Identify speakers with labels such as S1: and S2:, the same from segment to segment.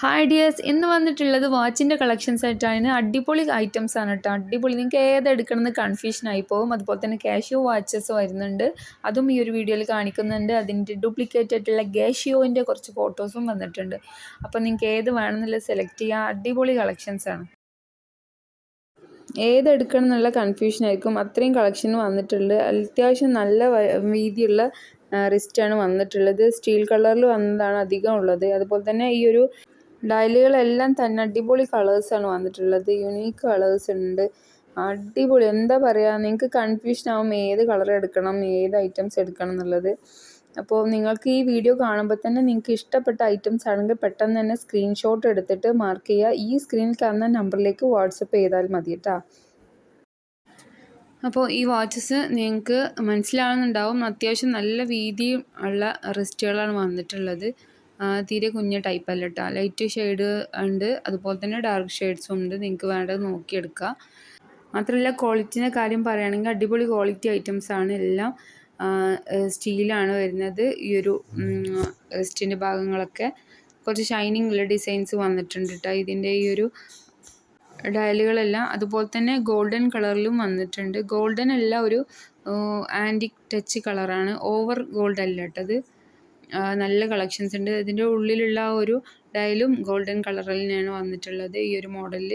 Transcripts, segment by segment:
S1: Hi dears, ഇന്ന് വന്നിട്ടുള്ളത് വാച്ചിൻ്റെ collections ആയിട്ടാണ്. അടിപൊളി ഐറ്റംസ് ആണ് കേട്ടോ. അടിപൊളി, നിങ്ങൾക്ക് ഏതെടുക്കണമെന്ന് കൺഫ്യൂഷൻ ആയി പോകും. അതുപോലെ തന്നെ കാഷ്യോ വാച്ചസ് വരുന്നുണ്ട്, അതും ഈ ഒരു വീഡിയോയിൽ കാണിക്കുന്നുണ്ട്. അതിൻ്റെ ഡ്യൂപ്ലിക്കേറ്റ് ആയിട്ടുള്ള കാഷ്യോൻ്റെ കുറച്ച് ഫോട്ടോസും വന്നിട്ടുണ്ട്. അപ്പോൾ നിങ്ങൾക്ക് ഏത് വേണമെന്നുള്ളത് സെലക്ട് ചെയ്യാം. അടിപൊളി കളക്ഷൻസ് ആണ്. ഏതെടുക്കണം എന്നുള്ള കൺഫ്യൂഷൻ ആയിരിക്കും, അത്രയും കളക്ഷൻ വന്നിട്ടുണ്ട്. അത്യാവശ്യം നല്ല വീതിയുള്ള റിസ്റ്റാണ് വന്നിട്ടുള്ളത്. സ്റ്റീൽ കളറിൽ വന്നതാണ് അധികം ഉള്ളത്. അതുപോലെ തന്നെ ഈ ഒരു ഡയലുകളെല്ലാം തന്നെ അടിപൊളി കളേഴ്സാണ് വന്നിട്ടുള്ളത്. യുണീക്ക് കളേഴ്സ് ഉണ്ട്. അടിപൊളി, എന്താ പറയുക, നിങ്ങൾക്ക് കൺഫ്യൂഷൻ ആവും ഏത് കളർ എടുക്കണം, ഏത് ഐറ്റംസ് എടുക്കണം എന്നുള്ളത്. അപ്പോൾ നിങ്ങൾക്ക് ഈ വീഡിയോ കാണുമ്പോൾ തന്നെ നിങ്ങൾക്ക് ഇഷ്ടപ്പെട്ട ഐറ്റംസ് ആണെങ്കിൽ പെട്ടെന്ന് തന്നെ സ്ക്രീൻഷോട്ട് എടുത്തിട്ട് മാർക്ക് ചെയ്യുക. ഈ സ്ക്രീനിൽ കാണുന്ന നമ്പറിലേക്ക് വാട്സപ്പ് ചെയ്താൽ മതി കേട്ടോ. അപ്പോൾ ഈ വാച്ചസ് നിങ്ങൾക്ക് മനസ്സിലാവുന്നുണ്ടാവും, അത്യാവശ്യം നല്ല വീതി ഉള്ള റിസ്റ്റുകളാണ് വന്നിട്ടുള്ളത്. തീരെ കുഞ്ഞ ടൈപ്പ് അല്ല കേട്ടോ. ലൈറ്റ് ഷെയ്ഡ് ഉണ്ട്, അതുപോലെ തന്നെ ഡാർക്ക് ഷെയ്ഡ്സും ഉണ്ട്. നിങ്ങൾക്ക് വേണ്ടത് നോക്കിയെടുക്കുക. മാത്രമല്ല ക്വാളിറ്റിൻ്റെ കാര്യം പറയുകയാണെങ്കിൽ അടിപൊളി ക്വാളിറ്റി ഐറ്റംസ് ആണ് എല്ലാം. സ്റ്റീലാണ് വരുന്നത്. ഈ ഒരു റിസ്റ്റിൻ്റെ ഭാഗങ്ങളൊക്കെ കുറച്ച് ഷൈനിങ് ഉള്ള ഡിസൈൻസ് വന്നിട്ടുണ്ട് കേട്ടോ. ഇതിൻ്റെ ഈ ഒരു ഡയലുകളെല്ലാം അതുപോലെ തന്നെ ഗോൾഡൻ കളറിലും വന്നിട്ടുണ്ട്. ഗോൾഡൻ അല്ല, ഒരു ആൻറ്റിക് ടച്ച് കളറാണ്, ഓവർ ഗോൾഡ് അല്ല കേട്ടത്. നല്ല കളക്ഷൻസ് ഉണ്ട്. ഇതിൻ്റെ ഉള്ളിലുള്ള ഒരു ഡയലും ഗോൾഡൻ കളറിൽ തന്നെയാണ് വന്നിട്ടുള്ളത്. ഈ ഒരു മോഡലിൽ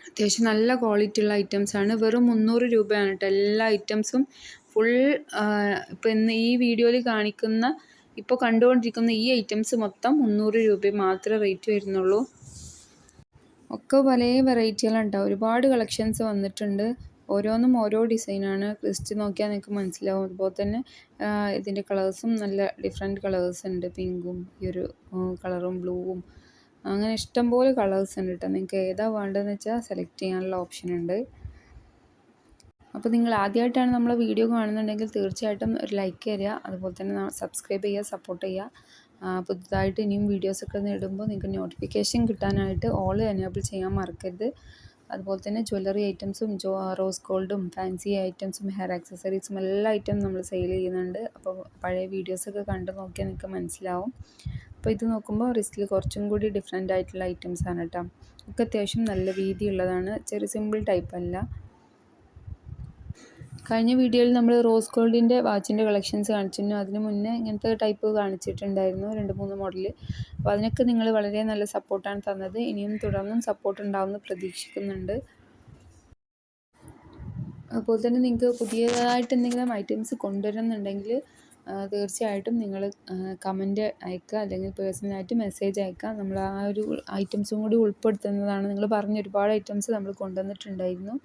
S1: അത്യാവശ്യം നല്ല ക്വാളിറ്റി ഉള്ള ഐറ്റംസ് ആണ്. വെറും 300 രൂപയാണ് കേട്ടോ എല്ലാ ഐറ്റംസും. ഫുൾ ഇപ്പം ഇന്ന് ഈ വീഡിയോയിൽ കാണിക്കുന്ന, ഇപ്പോൾ കണ്ടുകൊണ്ടിരിക്കുന്ന ഈ ഐറ്റംസ് മൊത്തം 300 രൂപ മാത്രമേ റേറ്റ് വരുന്നുള്ളൂ. ഒക്കെ പല വെറൈറ്റികളുണ്ടാവും. ഒരുപാട് കളക്ഷൻസ് വന്നിട്ടുണ്ട്. ഓരോന്നും ഓരോ ഡിസൈനാണ്. ജസ്റ്റ് നോക്കിയാൽ നിങ്ങൾക്ക് മനസ്സിലാവും. അതുപോലെ തന്നെ ഇതിൻ്റെ കളേഴ്സും നല്ല ഡിഫറെൻറ്റ് കളേഴ്സ് ഉണ്ട്. പിങ്കും ഈ ഒരു കളറും ബ്ലൂവും, അങ്ങനെ ഇഷ്ടംപോലെ കളേഴ്സ് ഉണ്ട് കേട്ടോ. നിങ്ങൾക്ക് ഏതാ വേണ്ടതെന്ന് വെച്ചാൽ സെലക്ട് ചെയ്യാനുള്ള ഓപ്ഷൻ ഉണ്ട്. അപ്പോൾ നിങ്ങൾ ആദ്യമായിട്ടാണ് നമ്മളെ വീഡിയോ കാണുന്നുണ്ടെങ്കിൽ തീർച്ചയായിട്ടും ഒരു ലൈക്ക് തരിക. അതുപോലെ തന്നെ സബ്സ്ക്രൈബ് ചെയ്യുക, സപ്പോർട്ട് ചെയ്യുക. പുതുതായിട്ട് ഇനിയും വീഡിയോസൊക്കെ ഇടുമ്പോൾ നിങ്ങൾക്ക് നോട്ടിഫിക്കേഷൻ കിട്ടാനായിട്ട് ഓൾ എനേബിൾ ചെയ്യാൻ മറക്കരുത്. അതുപോലെ തന്നെ ജ്വല്ലറി ഐറ്റംസും റോസ് ഗോൾഡും ഫാൻസി ഐറ്റംസും ഹെയർ ആക്സസറീസും എല്ലാ ഐറ്റം നമ്മൾ സെയിൽ ചെയ്യുന്നുണ്ട്. അപ്പോൾ പഴയ വീഡിയോസൊക്കെ കണ്ടു നോക്കിയാൽ നിങ്ങൾക്ക് മനസ്സിലാവും. അപ്പോൾ ഇത് നോക്കുമ്പോൾ റിസ്റ്റിൽ കുറച്ചും കൂടി ഡിഫറെൻ്റ് ആയിട്ടുള്ള ഐറ്റംസ് ആണ് കേട്ടോ. ഒക്കെ അത്യാവശ്യം നല്ല വീതിയുള്ളതാണ്, ചെറിയ സിമ്പിൾ ടൈപ്പ് അല്ല. കഴിഞ്ഞ വീഡിയോയിൽ നമ്മൾ റോസ് ഗോൾഡിൻ്റെ വാച്ചിൻ്റെ കളക്ഷൻസ് കാണിച്ചിരുന്നു. അതിന് മുന്നേ ഇങ്ങനത്തെ ടൈപ്പ് കാണിച്ചിട്ടുണ്ടായിരുന്നു, 2-3 മോഡൽ. അപ്പോൾ അതിനൊക്കെ നിങ്ങൾ വളരെ നല്ല സപ്പോർട്ടാണ് തന്നത്. ഇനിയും തുടർന്നും സപ്പോർട്ട് ഉണ്ടാവുമെന്ന് പ്രതീക്ഷിക്കുന്നുണ്ട്. അതുപോലെ തന്നെ നിങ്ങൾക്ക് പുതിയതായിട്ട് എന്തെങ്കിലും ഐറ്റംസ് കൊണ്ടുവരുന്നുണ്ടെങ്കിൽ തീർച്ചയായിട്ടും നിങ്ങൾ കമൻറ്റ് അയക്കുക, അല്ലെങ്കിൽ പേഴ്സണലായിട്ട് മെസ്സേജ് അയക്കുക. നമ്മൾ ആ ഒരു ഐറ്റംസും കൂടി ഉൾപ്പെടുത്തുന്നതാണ്. നിങ്ങൾ പറഞ്ഞ ഒരുപാട് ഐറ്റംസ് നമ്മൾ കൊണ്ടുവന്നിട്ടുണ്ടായിരുന്നു,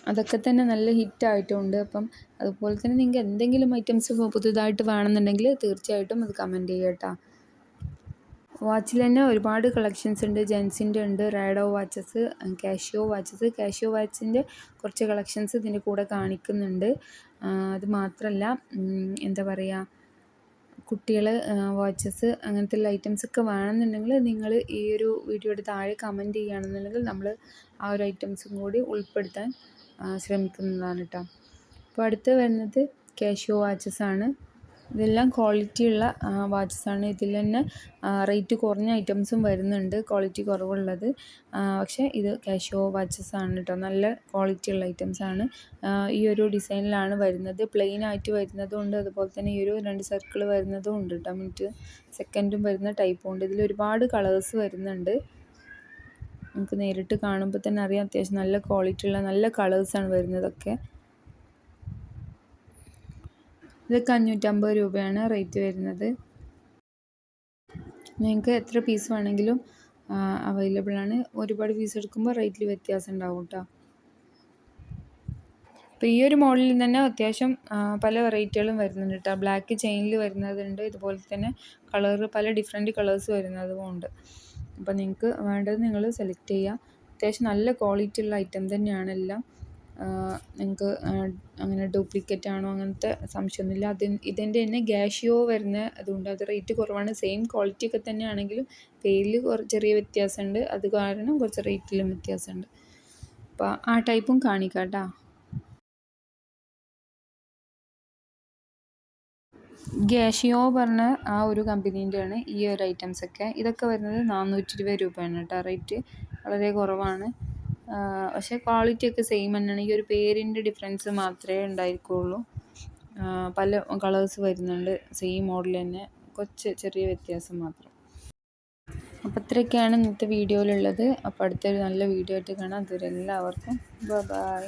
S1: അതൊക്കെ തന്നെ നല്ല ഹിറ്റായിട്ടുണ്ട്. അപ്പം അതുപോലെ തന്നെ നിങ്ങൾക്ക് എന്തെങ്കിലും ഐറ്റംസ് പുതുതായിട്ട് വേണമെന്നുണ്ടെങ്കിൽ തീർച്ചയായിട്ടും അത് കമൻറ്റ് ചെയ്യുക കേട്ടോ. വാച്ചിൽ തന്നെ ഒരുപാട് കളക്ഷൻസ് ഉണ്ട്. ജെൻസിൻ്റെ ഉണ്ട്, റൈഡോ വാച്ചസ്, കാഷ്യോ വാച്ചസ്. കാഷ്യോ വാച്ചിൻ്റെ കുറച്ച് കളക്ഷൻസ് ഇതിൻ്റെ കൂടെ കാണിക്കുന്നുണ്ട്. അത് മാത്രമല്ല, എന്താ പറയുക, കുട്ടികൾ വാച്ചസ് അങ്ങനത്തെ ഐറ്റംസൊക്കെ വേണമെന്നുണ്ടെങ്കിൽ നിങ്ങൾ ഈ ഒരു വീഡിയോയുടെ താഴെ കമൻറ്റ് ചെയ്യുകയാണെന്നുണ്ടെങ്കിൽ നമ്മൾ ആ ഒരു ഐറ്റംസും കൂടി ഉൾപ്പെടുത്താൻ ശ്രമിക്കുന്നതാണ് കേട്ടോ. അപ്പോൾ അടുത്ത് വരുന്നത് കാഷ്യോ വാച്ചസ് ആണ്. ഇതെല്ലാം ക്വാളിറ്റിയുള്ള വാച്ചസാണ്. ഇതിൽ തന്നെ റേറ്റ് കുറഞ്ഞ ഐറ്റംസും വരുന്നുണ്ട്, ക്വാളിറ്റി കുറവുള്ളത്. പക്ഷേ ഇത് കാഷ്യോ വാച്ചസ് ആണ് കേട്ടോ. നല്ല ക്വാളിറ്റിയുള്ള ഐറ്റംസാണ്. ഈ ഒരു ഡിസൈനിലാണ് വരുന്നത്. പ്ലെയിൻ ആയിട്ട് വരുന്നതും ഉണ്ട്, അതുപോലെ തന്നെ ഈ ഒരു 2 സർക്കിൾ വരുന്നതും ഉണ്ട് കേട്ടോ. മിനിറ്റ് സെക്കൻഡും വരുന്ന ടൈപ്പും ഉണ്ട്. ഇതിൽ ഒരുപാട് കളേഴ്സ് വരുന്നുണ്ട്. നമുക്ക് നേരിട്ട് കാണുമ്പോൾ തന്നെ അറിയാം, അത്യാവശ്യം നല്ല ക്വാളിറ്റിയുള്ള നല്ല കളേഴ്സാണ് വരുന്നതൊക്കെ. ഇതൊക്കെ 550 രൂപയാണ് റേറ്റ് വരുന്നത്. നിങ്ങൾക്ക് എത്ര പീസ് വേണമെങ്കിലും അവൈലബിൾ ആണ്. ഒരുപാട് പീസ് എടുക്കുമ്പോൾ റേറ്റിൽ വ്യത്യാസം ഉണ്ടാവും കേട്ടോ. അപ്പോൾ ഈ ഒരു മോഡലിൽ തന്നെ അത്യാവശ്യം പല വെറൈറ്റികളും വരുന്നുണ്ട് കേട്ടോ. ബ്ലാക്ക് ചെയിനിൽ വരുന്നതുണ്ട്, ഇതുപോലെ തന്നെ പല ഡിഫറെൻറ്റ് കളേഴ്സ് വരുന്നതും ഉണ്ട്. അപ്പോൾ നിങ്ങൾക്ക് വേണ്ടത് നിങ്ങൾ സെലക്ട് ചെയ്യുക. അത്യാവശ്യം നല്ല ക്വാളിറ്റി ഉള്ള ഐറ്റം തന്നെയാണ് എല്ലാം. നിങ്ങൾക്ക് അങ്ങനെ ഡ്യൂപ്ലിക്കേറ്റ് ആണോ അങ്ങനത്തെ സംശയമൊന്നുമില്ല. ഇതിൻ്റെ തന്നെ കാഷ്യോ വരുന്ന അതുകൊണ്ട് അത് റേറ്റ് കുറവാണ്. സെയിം ക്വാളിറ്റി ഒക്കെ തന്നെയാണെങ്കിലും പേരിൽ ചെറിയ വ്യത്യാസമുണ്ട്. അത് കാരണം കുറച്ച് റേറ്റിലും വ്യത്യാസമുണ്ട്. അപ്പോൾ ആ ടൈപ്പും കാണിക്കാം കേട്ടോ. ഗ്യാഷിയോ പറഞ്ഞ ആ ഒരു കമ്പനീൻ്റെയാണ് ഈ ഒരു ഐറ്റംസൊക്കെ. ഇതൊക്കെ വരുന്നത് 420 രൂപയാണ് കേട്ടോ റേറ്റ്. വളരെ കുറവാണ്. പക്ഷേ ക്വാളിറ്റി ഒക്കെ സെയിം തന്നെയാണ്. ഈ ഒരു പേരിൻ്റെ ഡിഫറൻസ് മാത്രമേ ഉണ്ടായിരിക്കുള്ളൂ. പല കളേഴ്സ് വരുന്നുണ്ട് സെയിം മോഡൽ തന്നെ, കുറച്ച് ചെറിയ വ്യത്യാസം മാത്രം. അപ്പോൾ ഇത്രയൊക്കെയാണ് ഇന്നത്തെ വീഡിയോയിലുള്ളത്. അപ്പോൾ അടുത്തൊരു നല്ല വീഡിയോ ആയിട്ട് കാണാം. അതുവരെ എല്ലാവർക്കും ബൈ.